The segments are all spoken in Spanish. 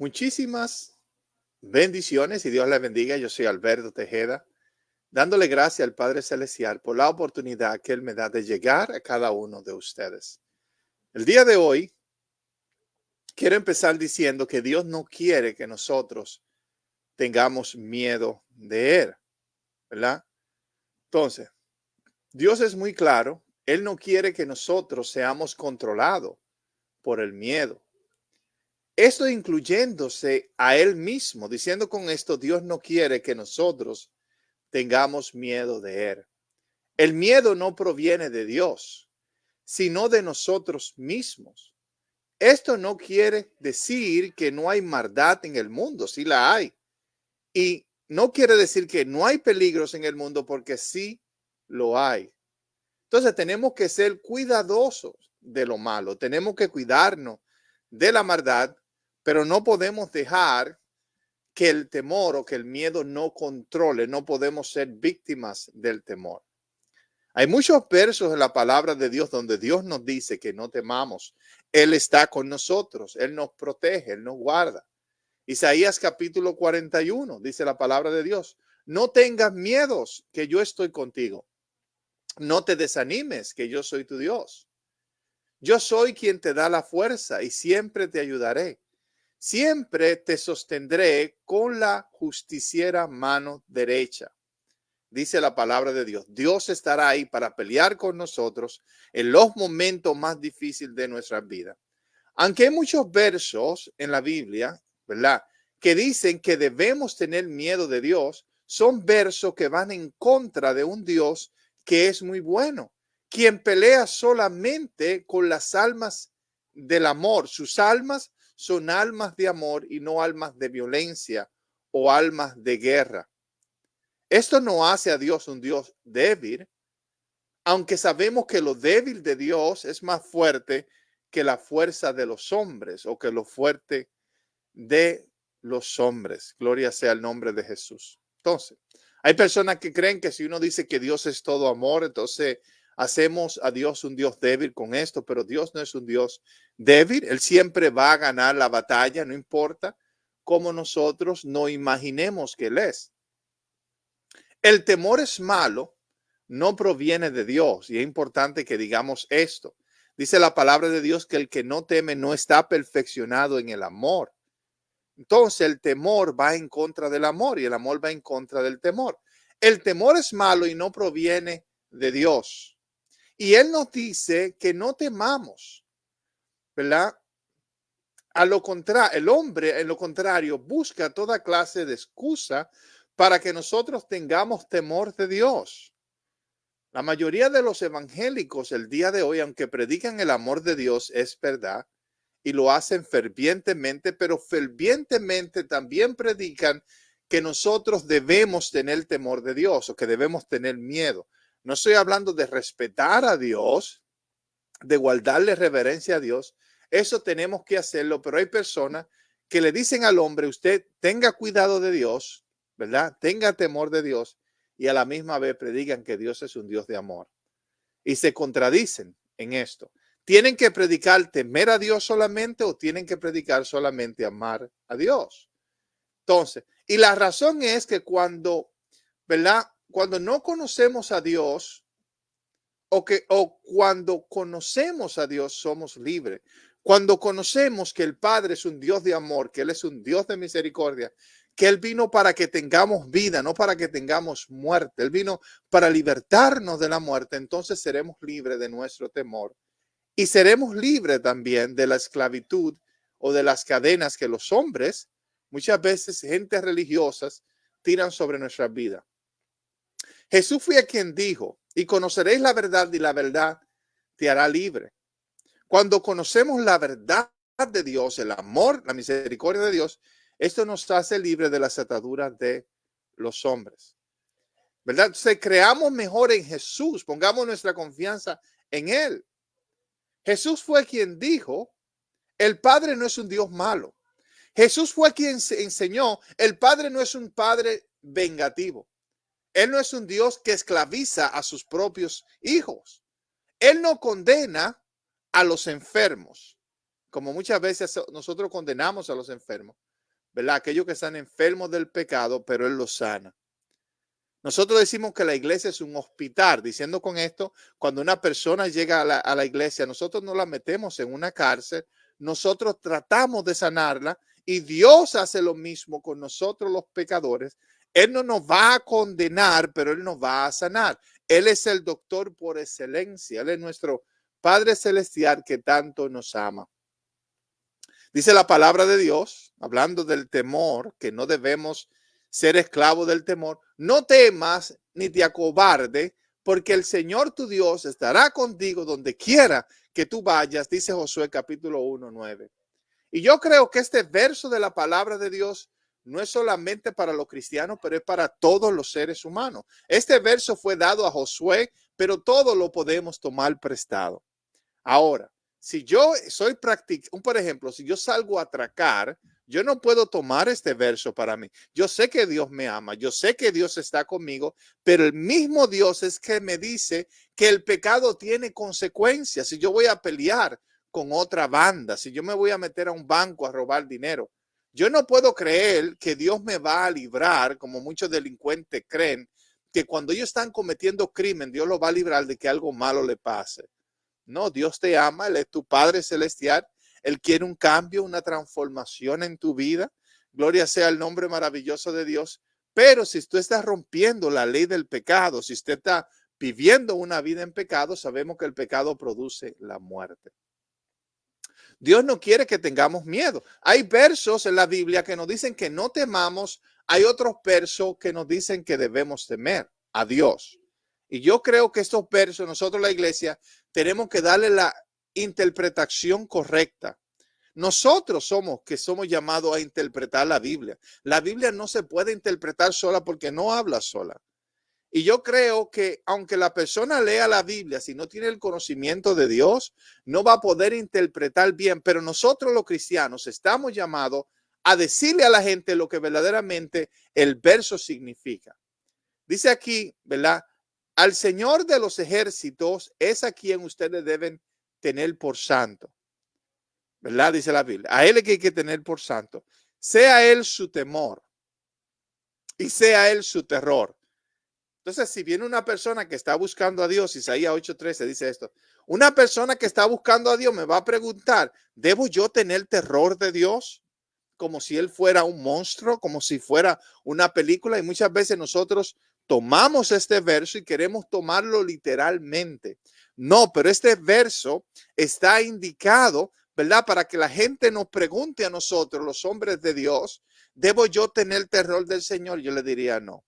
Muchísimas bendiciones y Dios les bendiga. Yo soy Alberto Tejeda, dándole gracias al Padre Celestial por la oportunidad que Él me da de llegar a cada uno de ustedes. El día de hoy quiero empezar diciendo que Dios no quiere que nosotros tengamos miedo de Él, ¿verdad? Entonces, Dios es muy claro. Él no quiere que nosotros seamos controlados por el miedo. Esto incluyéndose a Él mismo, diciendo con esto, Dios no quiere que nosotros tengamos miedo de Él. El miedo no proviene de Dios, sino de nosotros mismos. Esto no quiere decir que no hay maldad en el mundo, sí la hay. Y no quiere decir que no hay peligros en el mundo, porque sí lo hay. Entonces tenemos que ser cuidadosos de lo malo, tenemos que cuidarnos de la maldad, pero no podemos dejar que el temor o que el miedo no controle, no podemos ser víctimas del temor. Hay muchos versos en la palabra de Dios donde Dios nos dice que no temamos. Él está con nosotros, Él nos protege, Él nos guarda. Isaías capítulo 41 dice la palabra de Dios: no tengas miedos, que yo estoy contigo. No te desanimes, que yo soy tu Dios. Yo soy quien te da la fuerza y siempre te ayudaré. Siempre te sostendré con la justiciera mano derecha. Dice la palabra de Dios. Dios estará ahí para pelear con nosotros en los momentos más difíciles de nuestra vida. Aunque hay muchos versos en la Biblia, ¿verdad?, que dicen que debemos tener miedo de Dios, son versos que van en contra de un Dios que es muy bueno, quien pelea solamente con las almas del amor. Sus almas son almas de amor y no almas de violencia o almas de guerra. Esto no hace a Dios un Dios débil, aunque sabemos que lo débil de Dios es más fuerte que la fuerza de los hombres o que lo fuerte de los hombres. Gloria sea el nombre de Jesús. Entonces, hay personas que creen que si uno dice que Dios es todo amor, entonces hacemos a Dios un Dios débil con esto, pero Dios no es un Dios débil. Él siempre va a ganar la batalla, no importa cómo nosotros no imaginemos que Él es. El temor es malo, no proviene de Dios, y es importante que digamos esto. Dice la palabra de Dios que el que no teme no está perfeccionado en el amor. Entonces el temor va en contra del amor y el amor va en contra del temor. El temor es malo y no proviene de Dios. Y Él nos dice que no temamos, ¿verdad? A lo contrario, el hombre, en lo contrario, busca toda clase de excusa para que nosotros tengamos temor de Dios. La mayoría de los evangélicos el día de hoy, aunque predican el amor de Dios, es verdad, y lo hacen fervientemente, pero fervientemente también predican que nosotros debemos tener temor de Dios o que debemos tener miedo. No estoy hablando de respetar a Dios, de guardarle reverencia a Dios. Eso tenemos que hacerlo, pero hay personas que le dicen al hombre: usted tenga cuidado de Dios, ¿verdad? Tenga temor de Dios, y a la misma vez predican que Dios es un Dios de amor. Y se contradicen en esto. ¿Tienen que predicar temer a Dios solamente o tienen que predicar solamente amar a Dios? Entonces, y la razón es que ¿verdad? Cuando no conocemos a Dios o cuando conocemos a Dios somos libres. Cuando conocemos que el Padre es un Dios de amor, que Él es un Dios de misericordia, que Él vino para que tengamos vida, no para que tengamos muerte. Él vino para libertarnos de la muerte. Entonces seremos libres de nuestro temor y seremos libres también de la esclavitud o de las cadenas que los hombres, muchas veces gentes religiosas, tiran sobre nuestra vida. Jesús fue quien dijo: y conoceréis la verdad y la verdad te hará libre. Cuando conocemos la verdad de Dios, el amor, la misericordia de Dios, esto nos hace libres de las ataduras de los hombres, ¿verdad? Entonces creamos mejor en Jesús, pongamos nuestra confianza en Él. Jesús fue quien dijo: el Padre no es un Dios malo. Jesús fue quien enseñó: el Padre no es un Padre vengativo. Él no es un Dios que esclaviza a sus propios hijos. Él no condena a los enfermos, como muchas veces nosotros condenamos a los enfermos. ¿verdad? Aquellos que están enfermos del pecado, pero Él los sana. Nosotros decimos que la iglesia es un hospital, diciendo con esto, cuando una persona llega a la iglesia, nosotros no la metemos en una cárcel, nosotros tratamos de sanarla y Dios hace lo mismo con nosotros los pecadores. Él no nos va a condenar, pero Él nos va a sanar. Él es el doctor por excelencia, Él es nuestro Padre Celestial que tanto nos ama. Dice la palabra de Dios, hablando del temor, que no debemos ser esclavos del temor. No temas ni te acobarde, porque el Señor tu Dios estará contigo donde quiera que tú vayas, dice Josué capítulo 1:9. Y yo creo que este verso de la palabra de Dios no es solamente para los cristianos, pero es para todos los seres humanos. Este verso fue dado a Josué, pero todo lo podemos tomar prestado. Ahora, si yo soy por ejemplo, si yo salgo a atracar, yo no puedo tomar este verso para mí. Yo sé que Dios me ama, yo sé que Dios está conmigo, pero el mismo Dios es que me dice que el pecado tiene consecuencias. Si yo voy a pelear con otra banda, si yo me voy a meter a un banco a robar dinero, yo no puedo creer que Dios me va a librar, como muchos delincuentes creen, que cuando ellos están cometiendo crimen, Dios los va a librar de que algo malo le pase. No, Dios te ama, Él es tu Padre Celestial. Él quiere un cambio, una transformación en tu vida. Gloria sea el nombre maravilloso de Dios. Pero si tú estás rompiendo la ley del pecado, si usted está viviendo una vida en pecado, sabemos que el pecado produce la muerte. Dios no quiere que tengamos miedo. Hay versos en la Biblia que nos dicen que no temamos. Hay otros versos que nos dicen que debemos temer a Dios. Y yo creo que estos versos, nosotros la iglesia, tenemos que darle la interpretación correcta. Nosotros somos llamados a interpretar la Biblia. La Biblia no se puede interpretar sola porque no habla sola. Y yo creo que aunque la persona lea la Biblia, si no tiene el conocimiento de Dios, no va a poder interpretar bien. Pero nosotros los cristianos estamos llamados a decirle a la gente lo que verdaderamente el verso significa. Dice aquí, ¿verdad? Al Señor de los ejércitos es a quien ustedes deben tener por santo. ¿Verdad? Dice la Biblia. A Él es que hay que tener por santo. Sea Él su temor y sea Él su terror. Entonces, si viene una persona que está buscando a Dios, Isaías 8:13 dice esto, una persona que está buscando a Dios me va a preguntar, ¿debo yo tener terror de Dios? Como si Él fuera un monstruo, como si fuera una película. Y muchas veces nosotros tomamos este verso y queremos tomarlo literalmente. No, pero este verso está indicado, ¿verdad? Para que la gente nos pregunte a nosotros, los hombres de Dios, ¿debo yo tener terror del Señor? Yo le diría no.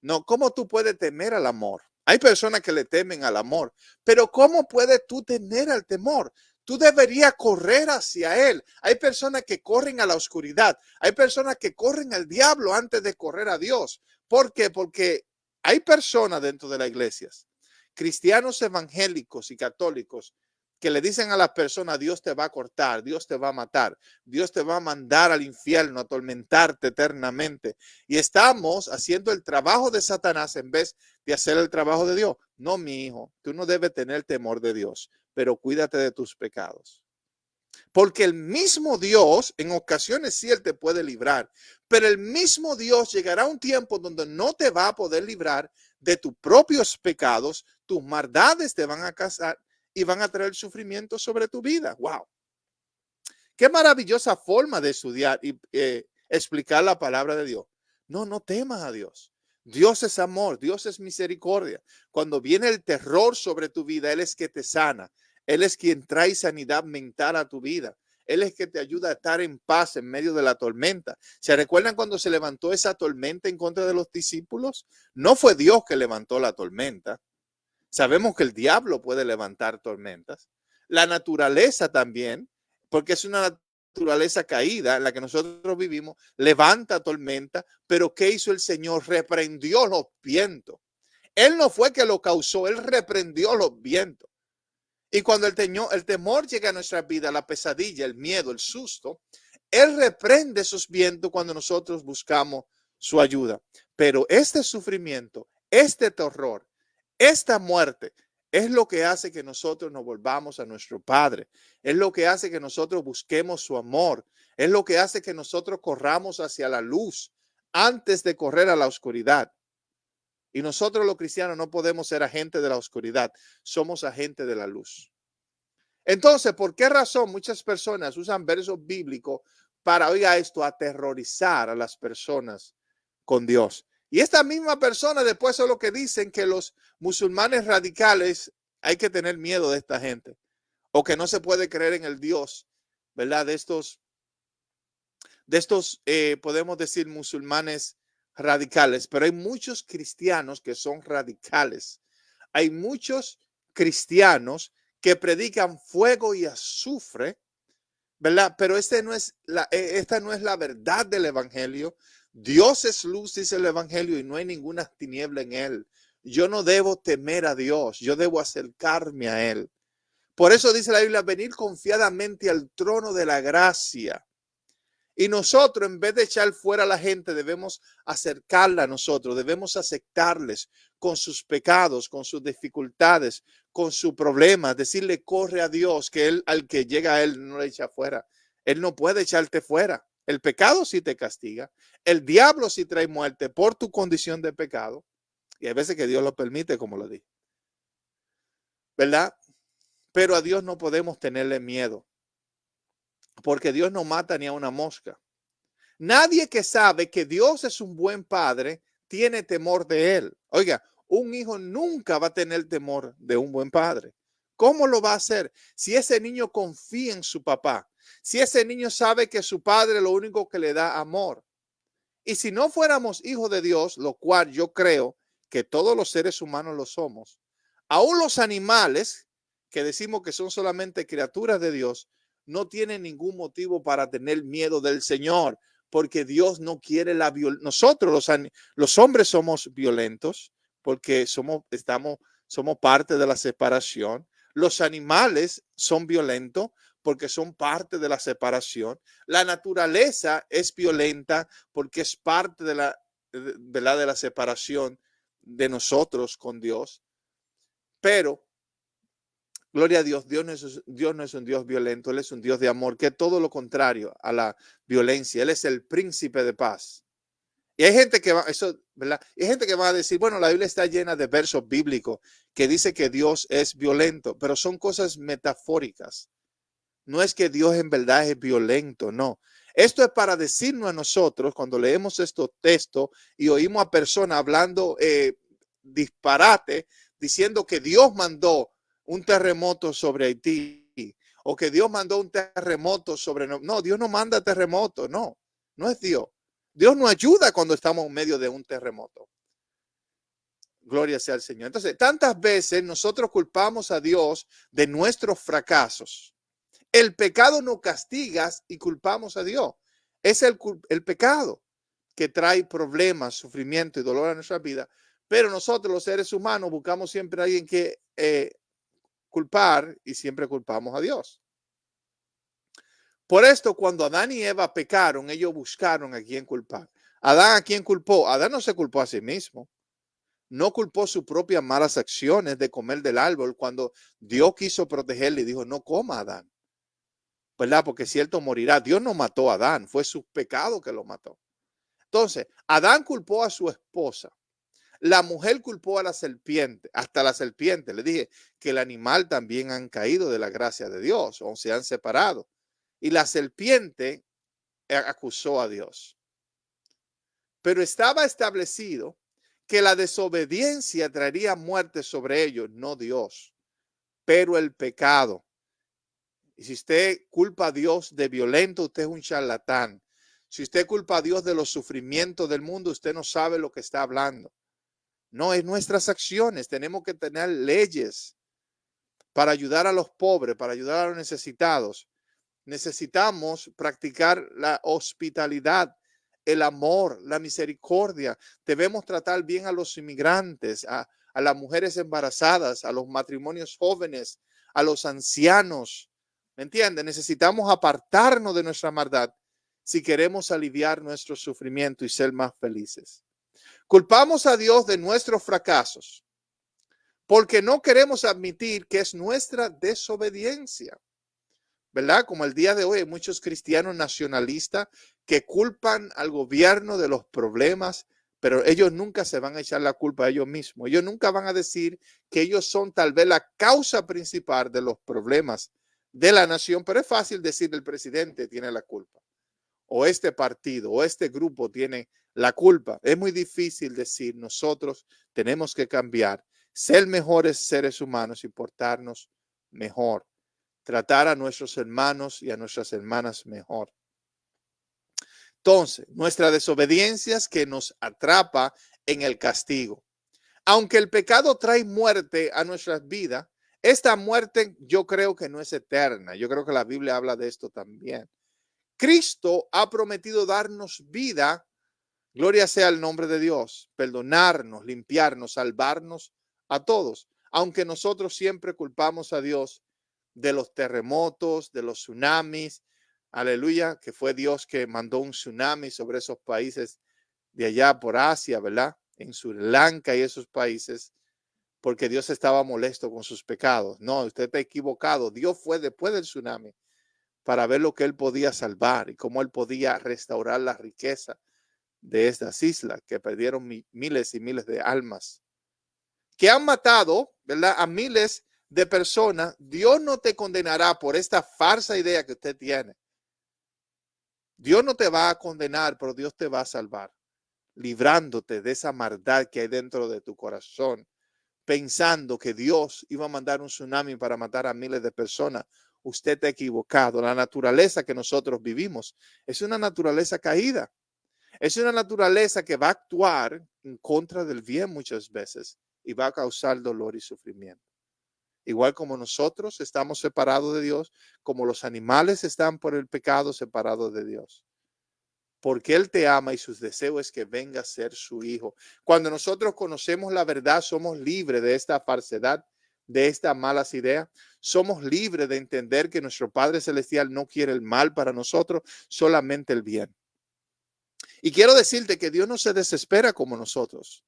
No, ¿cómo tú puedes temer al amor? Hay personas que le temen al amor, pero ¿cómo puedes tú temer al temor? Tú deberías correr hacia Él. Hay personas que corren a la oscuridad. Hay personas que corren al diablo antes de correr a Dios. ¿Por qué? Porque hay personas dentro de las iglesias, cristianos evangélicos y católicos, que le dicen a las personas, Dios te va a cortar, Dios te va a matar, Dios te va a mandar al infierno, a atormentarte eternamente. Y estamos haciendo el trabajo de Satanás en vez de hacer el trabajo de Dios. No, mi hijo, tú no debes tener temor de Dios, pero cuídate de tus pecados. Porque el mismo Dios, en ocasiones sí Él te puede librar, pero el mismo Dios llegará un tiempo donde no te va a poder librar de tus propios pecados, tus maldades te van a casar y van a traer sufrimiento sobre tu vida. ¡Wow! Qué maravillosa forma de estudiar y explicar la palabra de Dios. No, no temas a Dios. Dios es amor, Dios es misericordia. Cuando viene el terror sobre tu vida, Él es que te sana. Él es quien trae sanidad mental a tu vida. Él es que te ayuda a estar en paz en medio de la tormenta. ¿Se recuerdan cuando se levantó esa tormenta en contra de los discípulos? No fue Dios que levantó la tormenta. Sabemos que el diablo puede levantar tormentas. La naturaleza también, porque es una naturaleza caída en la que nosotros vivimos, levanta tormenta, pero ¿qué hizo el Señor? Reprendió los vientos. Él no fue que lo causó, Él reprendió los vientos. Y cuando el temor llega a nuestra vida, la pesadilla, el miedo, el susto, Él reprende esos vientos cuando nosotros buscamos su ayuda. Pero este sufrimiento, este terror, esta muerte, Es lo que hace que nosotros nos volvamos a nuestro Padre. Es lo que hace que nosotros busquemos su amor. Es lo que hace que nosotros corramos hacia la luz antes de correr a la oscuridad. Y nosotros los cristianos no podemos ser agentes de la oscuridad. Somos agentes de la luz. Entonces, ¿por qué razón muchas personas usan versos bíblicos para, oiga esto, aterrorizar a las personas con Dios? Y esta misma persona después son lo que dicen que los musulmanes radicales hay que tener miedo de esta gente o que no se puede creer en el Dios, ¿verdad? Podemos decir musulmanes radicales, pero hay muchos cristianos que son radicales. Hay muchos cristianos que predican fuego y azufre, ¿verdad? Pero esta no es la verdad del evangelio. Dios es luz, dice el evangelio, y no hay ninguna tiniebla en él. Yo no debo temer a Dios, yo debo acercarme a él. Por eso dice la Biblia, venir confiadamente al trono de la gracia. Y nosotros, en vez de echar fuera a la gente, debemos acercarla a nosotros, debemos aceptarles con sus pecados, con sus dificultades, con sus problemas, decirle corre a Dios, que él al que llega a él no le echa fuera. Él no puede echarte fuera. El pecado sí te castiga, el diablo sí trae muerte por tu condición de pecado, y hay veces que Dios lo permite, como lo dije, ¿verdad? Pero a Dios no podemos tenerle miedo, porque Dios no mata ni a una mosca. Nadie que sabe que Dios es un buen padre tiene temor de él. Oiga, un hijo nunca va a tener temor de un buen padre. ¿Cómo lo va a hacer? Si ese niño confía en su papá, si ese niño sabe que su padre es lo único que le da amor. Y si no fuéramos hijos de Dios, lo cual yo creo que todos los seres humanos lo somos, aún los animales que decimos que son solamente criaturas de Dios, no tienen ningún motivo para tener miedo del Señor, porque Dios no quiere la violencia. Nosotros los hombres somos violentos porque somos parte de la separación. Los animales son violentos porque son parte de la separación. La naturaleza es violenta porque es parte de la separación de nosotros con Dios. Pero, gloria a Dios, Dios no es un Dios violento, Él es un Dios de amor, que es todo lo contrario a la violencia. Él es el príncipe de paz. Y hay gente que ¿verdad? Hay gente que va a decir, bueno, la Biblia está llena de versos bíblicos que dice que Dios es violento, pero son cosas metafóricas. No es que Dios en verdad es violento, no. Esto es para decirnos a nosotros, cuando leemos estos textos y oímos a personas hablando disparate, diciendo que Dios mandó un terremoto sobre Haití o que Dios mandó un terremoto sobre... No, Dios no manda terremoto, no, no es Dios. Dios nos ayuda cuando estamos en medio de un terremoto. Gloria sea al Señor. Entonces, tantas veces nosotros culpamos a Dios de nuestros fracasos. El pecado nos castiga y culpamos a Dios. Es el pecado que trae problemas, sufrimiento y dolor a nuestra vida. Pero nosotros los seres humanos buscamos siempre a alguien que culpar y siempre culpamos a Dios. Por esto, cuando Adán y Eva pecaron, ellos buscaron a quién culpar. Adán, ¿a quién culpó? Adán no se culpó a sí mismo. No culpó sus propias malas acciones de comer del árbol cuando Dios quiso protegerle y dijo, no coma Adán. ¿Verdad? Porque cierto morirá. Dios no mató a Adán, fue su pecado que lo mató. Entonces, Adán culpó a su esposa. La mujer culpó a la serpiente, hasta la serpiente. Le dije que el animal también han caído de la gracia de Dios o se han separado. Y la serpiente acusó a Dios. Pero estaba establecido que la desobediencia traería muerte sobre ellos, no Dios, pero el pecado. Y si usted culpa a Dios de violento, usted es un charlatán. Si usted culpa a Dios de los sufrimientos del mundo, usted no sabe lo que está hablando. No, es nuestras acciones. Tenemos que tener leyes para ayudar a los pobres, para ayudar a los necesitados. Necesitamos practicar la hospitalidad, el amor, la misericordia. Debemos tratar bien a los inmigrantes, a las mujeres embarazadas, a los matrimonios jóvenes, a los ancianos. ¿Me entiende? Necesitamos apartarnos de nuestra maldad si queremos aliviar nuestro sufrimiento y ser más felices. Culpamos a Dios de nuestros fracasos, porque no queremos admitir que es nuestra desobediencia, ¿verdad? Como el día de hoy hay muchos cristianos nacionalistas que culpan al gobierno de los problemas, pero ellos nunca se van a echar la culpa a ellos mismos. Ellos nunca van a decir que ellos son tal vez la causa principal de los problemas de la nación, pero es fácil decir el presidente tiene la culpa, o este partido, o este grupo tiene la culpa. Es muy difícil decir nosotros tenemos que cambiar, ser mejores seres humanos y portarnos mejor, tratar a nuestros hermanos y a nuestras hermanas mejor. Entonces, nuestra desobediencia es que nos atrapa en el castigo. Aunque el pecado trae muerte a nuestras vidas, esta muerte yo creo que no es eterna. Yo creo que la Biblia habla de esto también. Cristo ha prometido darnos vida, gloria sea el nombre de Dios, perdonarnos, limpiarnos, salvarnos a todos, aunque nosotros siempre culpamos a Dios de los terremotos, de los tsunamis, aleluya, que fue Dios que mandó un tsunami sobre esos países de allá por Asia, ¿verdad? En Sri Lanka y esos países, porque Dios estaba molesto con sus pecados. No, usted está equivocado. Dios fue después del tsunami para ver lo que él podía salvar y cómo él podía restaurar la riqueza de estas islas que perdieron miles y miles de almas, que han matado, ¿verdad?, a miles de personas. Dios no te condenará por esta falsa idea que usted tiene. Dios no te va a condenar, pero Dios te va a salvar, librándote de esa maldad que hay dentro de tu corazón, pensando que Dios iba a mandar un tsunami para matar a miles de personas. Usted está equivocado. La naturaleza que nosotros vivimos es una naturaleza caída. Es una naturaleza que va a actuar en contra del bien muchas veces y va a causar dolor y sufrimiento. Igual como nosotros estamos separados de Dios, como los animales están por el pecado separados de Dios. Porque Él te ama y sus deseos es que venga a ser su hijo. Cuando nosotros conocemos la verdad, somos libres de esta falsedad, de estas malas ideas. Somos libres de entender que nuestro Padre Celestial no quiere el mal para nosotros, solamente el bien. Y quiero decirte que Dios no se desespera como nosotros.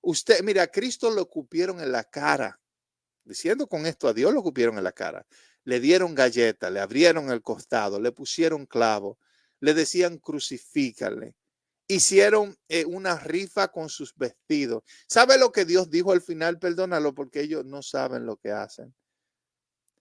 Usted, mira, a Cristo lo cupieron en la cara. Diciendo con esto, a Dios lo cupieron en la cara. Le dieron galletas, le abrieron el costado, le pusieron clavo, le decían crucifícale. Hicieron una rifa con sus vestidos. ¿Sabe lo que Dios dijo al final? Perdónalo, porque ellos no saben lo que hacen.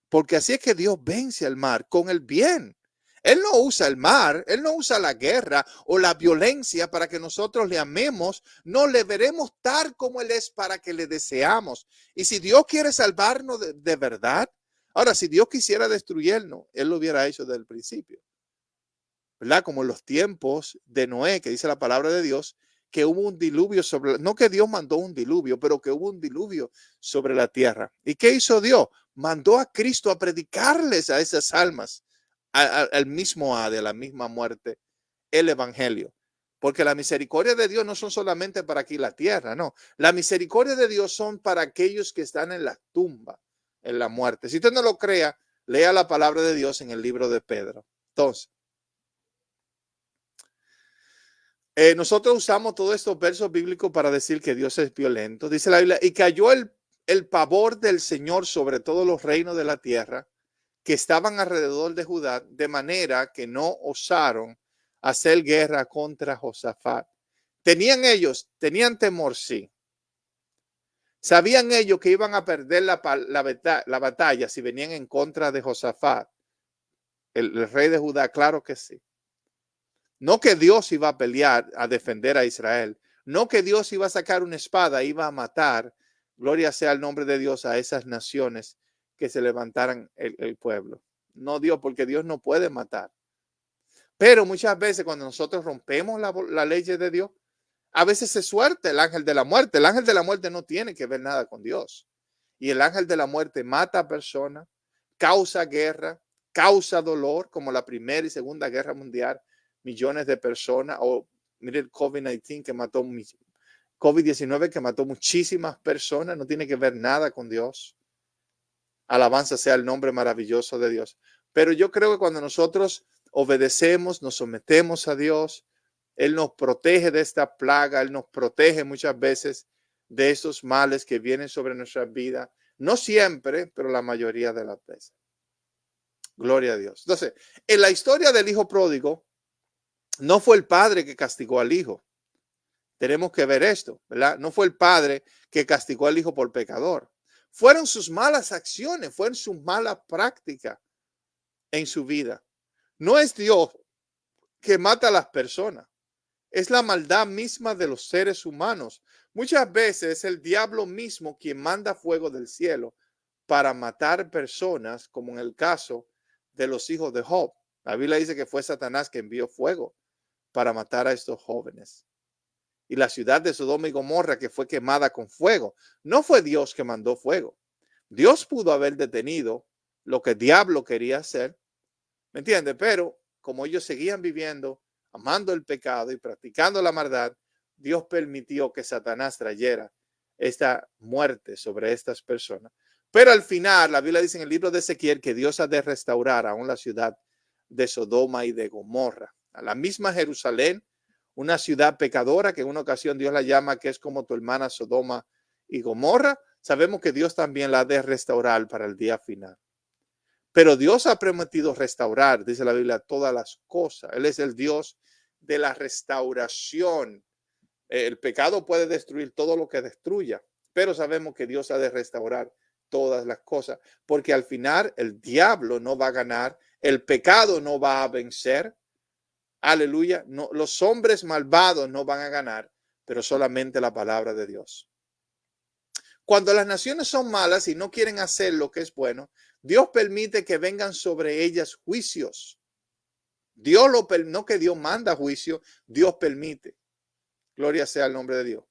Porque así es que Dios vence al mal con el bien. Él no usa el mar, Él no usa la guerra o la violencia para que nosotros le amemos. No, le veremos tal como Él es para que le deseamos. Y si Dios quiere salvarnos de verdad, ahora, si Dios quisiera destruirnos, Él lo hubiera hecho desde el principio, ¿verdad? Como en los tiempos de Noé, que dice la palabra de Dios, que hubo un diluvio sobre, no que Dios mandó un diluvio, pero que hubo un diluvio sobre la tierra. ¿Y qué hizo Dios? Mandó a Cristo a predicarles a esas almas, al mismo de la misma muerte, el evangelio. Porque la misericordia de Dios no son solamente para aquí la tierra, no. La misericordia de Dios son para aquellos que están en la tumba, en la muerte. Si usted no lo crea, lea la palabra de Dios en el libro de Pedro. Entonces, nosotros usamos todos estos versos bíblicos para decir que Dios es violento. Dice la Biblia, y cayó el pavor del Señor sobre todos los reinos de la tierra que estaban alrededor de Judá, de manera que no osaron hacer guerra contra Josafat. Tenían temor, sí. Sabían ellos que iban a perder la batalla si venían en contra de Josafat, el rey de Judá, claro que sí. No que Dios iba a pelear, a defender a Israel. No que Dios iba a sacar una espada, iba a matar, gloria sea el nombre de Dios, a esas naciones que se levantaran el pueblo. No Dios, porque Dios no puede matar. Pero muchas veces cuando nosotros rompemos la ley de Dios, a veces se suelta el ángel de la muerte. El ángel de la muerte no tiene que ver nada con Dios. Y el ángel de la muerte mata a personas, causa guerra, causa dolor, como la Primera y Segunda Guerra Mundial, millones de personas, o mire el COVID-19 que mató, COVID-19 que mató muchísimas personas, no tiene que ver nada con Dios. Alabanza sea el nombre maravilloso de Dios. Pero yo creo que cuando nosotros obedecemos, nos sometemos a Dios, Él nos protege de esta plaga, Él nos protege muchas veces de estos males que vienen sobre nuestras vidas. No siempre, pero la mayoría de las veces. Gloria a Dios. Entonces, en la historia del hijo pródigo, no fue el padre que castigó al hijo. Tenemos que ver esto, ¿verdad? No fue el padre que castigó al hijo por pecador. Fueron sus malas acciones, fueron sus malas prácticas en su vida. No es Dios que mata a las personas. Es la maldad misma de los seres humanos. Muchas veces es el diablo mismo quien manda fuego del cielo para matar personas, como en el caso de los hijos de Job. La Biblia dice que fue Satanás que envió fuego para matar a estos jóvenes. Y la ciudad de Sodoma y Gomorra que fue quemada con fuego. No fue Dios que mandó fuego. Dios pudo haber detenido lo que el diablo quería hacer, ¿me entiendes? Pero como ellos seguían viviendo, amando el pecado y practicando la maldad, Dios permitió que Satanás trayera esta muerte sobre estas personas. Pero al final, la Biblia dice en el libro de Ezequiel que Dios ha de restaurar aún la ciudad de Sodoma y de Gomorra. A la misma Jerusalén, una ciudad pecadora que en una ocasión Dios la llama que es como tu hermana Sodoma y Gomorra, sabemos que Dios también la ha de restaurar para el día final. Pero Dios ha prometido restaurar, dice la Biblia, todas las cosas. Él es el Dios de la restauración. El pecado puede destruir todo lo que destruya, pero sabemos que Dios ha de restaurar todas las cosas, porque al final el diablo no va a ganar, el pecado no va a vencer. Aleluya. No, los hombres malvados no van a ganar, pero solamente la palabra de Dios. Cuando las naciones son malas y no quieren hacer lo que es bueno, Dios permite que vengan sobre ellas juicios. Dios no que Dios manda juicio, Dios permite. Gloria sea el nombre de Dios.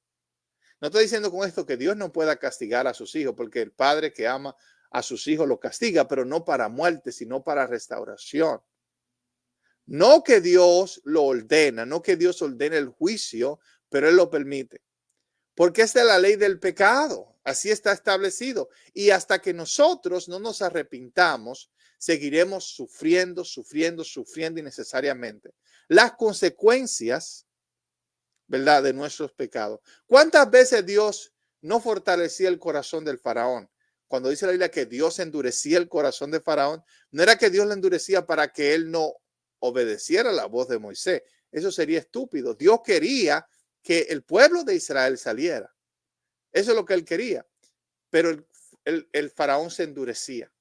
No estoy diciendo con esto que Dios no pueda castigar a sus hijos, porque el padre que ama a sus hijos lo castiga, pero no para muerte, sino para restauración. No que Dios lo ordena, no que Dios ordene el juicio, pero Él lo permite. Porque esta es la ley del pecado. Así está establecido. Y hasta que nosotros no nos arrepintamos, seguiremos sufriendo, sufriendo, sufriendo innecesariamente las consecuencias, ¿verdad?, de nuestros pecados. ¿Cuántas veces Dios no fortalecía el corazón del faraón? Cuando dice la Biblia que Dios endurecía el corazón de faraón, no era que Dios le endurecía para que él no obedeciera la voz de Moisés. Eso sería estúpido. Dios quería que el pueblo de Israel saliera. Eso es lo que él quería. Pero el faraón se endurecía.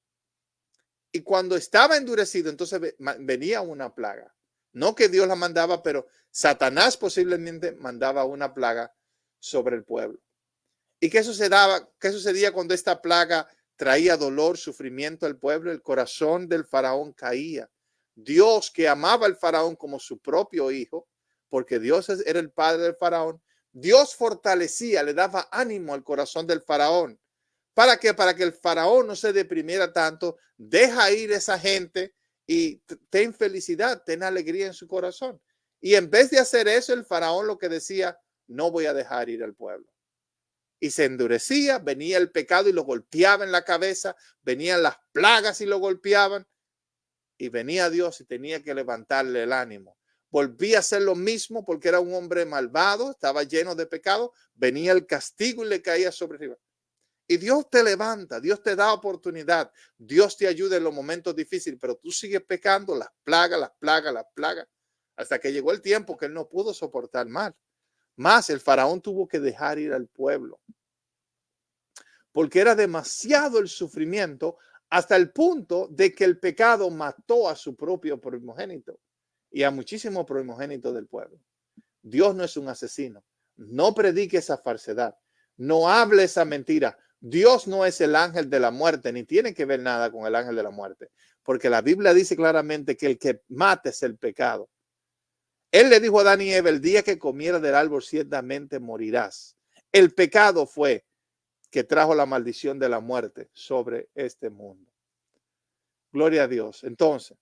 Y cuando estaba endurecido, entonces venía una plaga. No que Dios la mandaba, pero Satanás posiblemente mandaba una plaga sobre el pueblo. ¿Y qué sucedía cuando esta plaga traía dolor, sufrimiento al pueblo? El corazón del faraón caía. Dios, que amaba al faraón como su propio hijo, porque Dios era el padre del faraón, Dios fortalecía, le daba ánimo al corazón del faraón. ¿Para qué? Para que el faraón no se deprimiera tanto, deja ir esa gente y ten felicidad, ten alegría en su corazón. Y en vez de hacer eso, el faraón lo que decía, no voy a dejar ir al pueblo. Y se endurecía, venía el pecado y lo golpeaba en la cabeza, venían las plagas y lo golpeaban, y venía Dios y tenía que levantarle el ánimo. Volvía a hacer lo mismo porque era un hombre malvado, estaba lleno de pecado, venía el castigo y le caía sobre arriba. Y Dios te levanta, Dios te da oportunidad, Dios te ayuda en los momentos difíciles, pero tú sigues pecando, las plagas, hasta que llegó el tiempo que él no pudo soportar más. El faraón tuvo que dejar ir al pueblo, porque era demasiado el sufrimiento hasta el punto de que el pecado mató a su propio primogénito y a muchísimos primogénitos del pueblo. Dios no es un asesino, no predique esa falsedad, no hable esa mentira. Dios no es el ángel de la muerte, ni tiene que ver nada con el ángel de la muerte, porque la Biblia dice claramente que el que mata es el pecado. Él le dijo a Adán y Eva, el día que comiera del árbol ciertamente morirás. El pecado fue que trajo la maldición de la muerte sobre este mundo. Gloria a Dios. Entonces,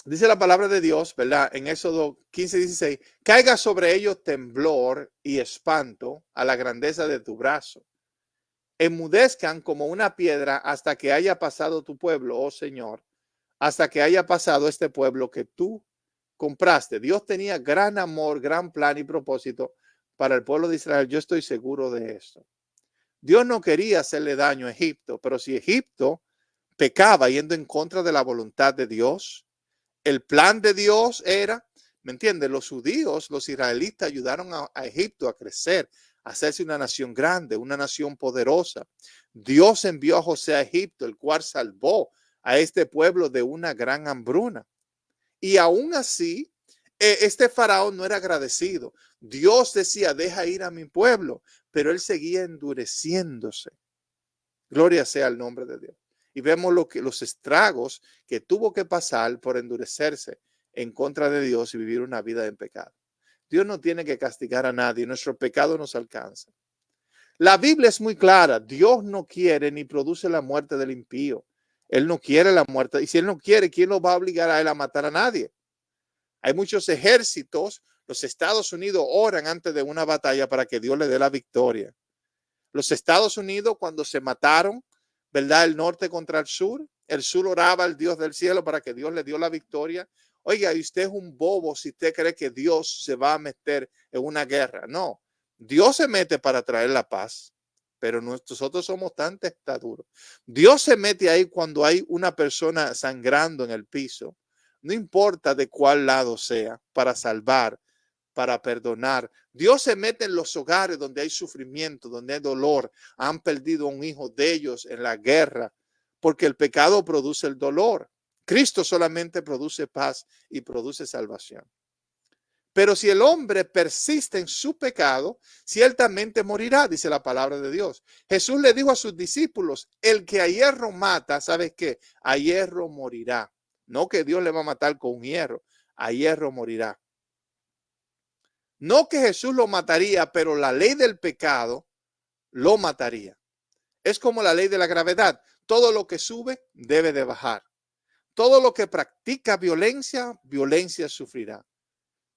dice la palabra de Dios, ¿verdad? En Éxodo 15:16, caiga sobre ellos temblor y espanto a la grandeza de tu brazo. Enmudezcan como una piedra hasta que haya pasado tu pueblo, oh Señor, hasta que haya pasado este pueblo que tú compraste. Dios tenía gran amor, gran plan y propósito para el pueblo de Israel. Yo estoy seguro de esto. Dios no quería hacerle daño a Egipto, pero si Egipto pecaba yendo en contra de la voluntad de Dios, el plan de Dios era, ¿me entiendes? Los judíos, los israelitas ayudaron a Egipto a crecer, a hacerse una nación grande, una nación poderosa. Dios envió a José a Egipto, el cual salvó a este pueblo de una gran hambruna. Y aún así, este faraón no era agradecido. Dios decía, deja ir a mi pueblo, pero él seguía endureciéndose. Gloria sea el nombre de Dios. Y vemos los estragos que tuvo que pasar por endurecerse en contra de Dios y vivir una vida en pecado. Dios no tiene que castigar a nadie, nuestro pecado nos alcanza. La Biblia es muy clara, Dios no quiere ni produce la muerte del impío. Él no quiere la muerte, y si él no quiere, ¿quién lo va a obligar a él a matar a nadie? Hay muchos ejércitos, los Estados Unidos oran antes de una batalla para que Dios le dé la victoria. Los Estados Unidos, cuando se mataron, ¿verdad? El norte contra el sur oraba al Dios del cielo para que Dios le dio la victoria. Oiga, y usted es un bobo si usted cree que Dios se va a meter en una guerra. No, Dios se mete para traer la paz, pero nosotros somos tan testaduros. Dios se mete ahí cuando hay una persona sangrando en el piso, no importa de cuál lado sea, para salvar, para perdonar. Dios se mete en los hogares donde hay sufrimiento, donde hay dolor. Han perdido a un hijo de ellos en la guerra, porque el pecado produce el dolor. Cristo solamente produce paz y produce salvación. Pero si el hombre persiste en su pecado, ciertamente morirá, dice la palabra de Dios. Jesús le dijo a sus discípulos, el que a hierro mata, ¿sabes qué? A hierro morirá. No que Dios le va a matar con hierro, a hierro morirá. No que Jesús lo mataría, pero la ley del pecado lo mataría. Es como la ley de la gravedad. Todo lo que sube debe de bajar. Todo lo que practica violencia, violencia sufrirá.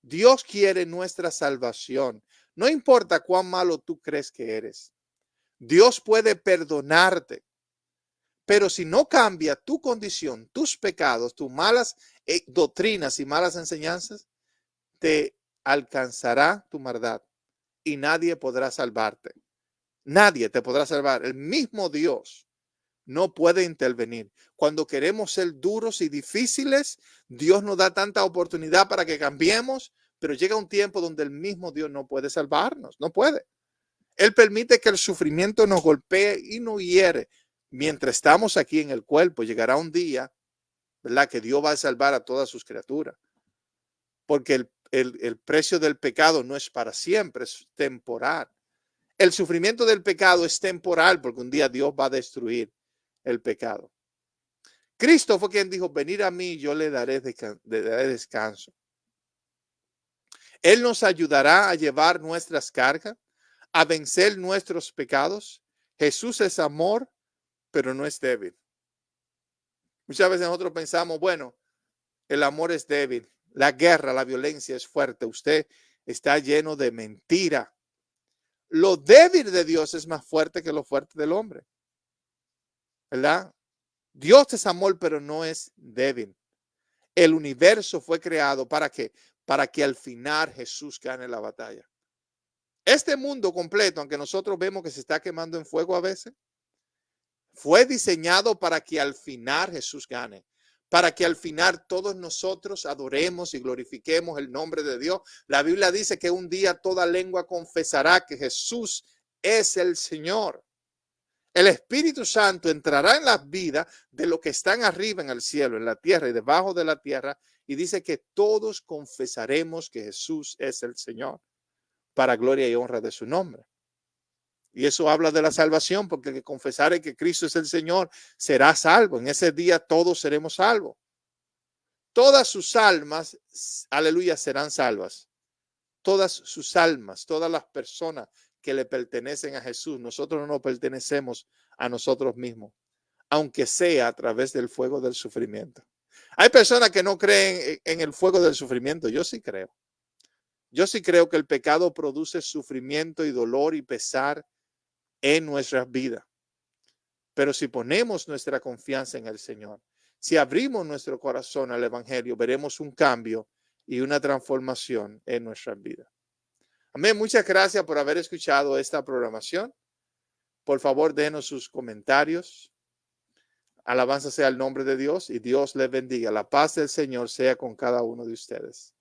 Dios quiere nuestra salvación. No importa cuán malo tú crees que eres. Dios puede perdonarte. Pero si no cambia tu condición, tus pecados, tus malas doctrinas y malas enseñanzas, te alcanzará tu maldad y nadie podrá salvarte. Nadie te podrá salvar. El mismo Dios no puede intervenir. Cuando queremos ser duros y difíciles, Dios nos da tanta oportunidad para que cambiemos, pero llega un tiempo donde el mismo Dios no puede salvarnos, no puede. Él permite que el sufrimiento nos golpee y nos hiere. Mientras estamos aquí en el cuerpo, llegará un día, ¿verdad?, que Dios va a salvar a todas sus criaturas. Porque el precio del pecado no es para siempre, es temporal. El sufrimiento del pecado es temporal porque un día Dios va a destruir el pecado. Cristo fue quien dijo, venid a mí, yo le daré descanso. Él nos ayudará a llevar nuestras cargas, a vencer nuestros pecados. Jesús es amor, pero no es débil. Muchas veces nosotros pensamos, bueno, el amor es débil, la guerra, la violencia es fuerte, usted está lleno de mentira. Lo débil de Dios es más fuerte que lo fuerte del hombre, ¿verdad? Dios es amor, pero no es débil. El universo fue creado ¿para qué? Para que al final Jesús gane la batalla. Este mundo completo, aunque nosotros vemos que se está quemando en fuego a veces, fue diseñado para que al final Jesús gane, para que al final todos nosotros adoremos y glorifiquemos el nombre de Dios. La Biblia dice que un día toda lengua confesará que Jesús es el Señor. El Espíritu Santo entrará en las vidas de los que están arriba en el cielo, en la tierra y debajo de la tierra, y dice que todos confesaremos que Jesús es el Señor, para gloria y honra de su nombre. Y eso habla de la salvación, porque el que confesare que Cristo es el Señor será salvo. En ese día todos seremos salvos. Todas sus almas, aleluya, serán salvas. Todas sus almas, todas las personas que le pertenecen a Jesús. Nosotros no nos pertenecemos a nosotros mismos, aunque sea a través del fuego del sufrimiento. Hay personas que no creen en el fuego del sufrimiento. Yo sí creo. Yo sí creo que el pecado produce sufrimiento y dolor y pesar en nuestras vidas. Pero si ponemos nuestra confianza en el Señor, si abrimos nuestro corazón al Evangelio, veremos un cambio y una transformación en nuestras vidas. Amén. Muchas gracias por haber escuchado esta programación. Por favor, déjenos sus comentarios. Alabanza sea el nombre de Dios y Dios les bendiga. La paz del Señor sea con cada uno de ustedes.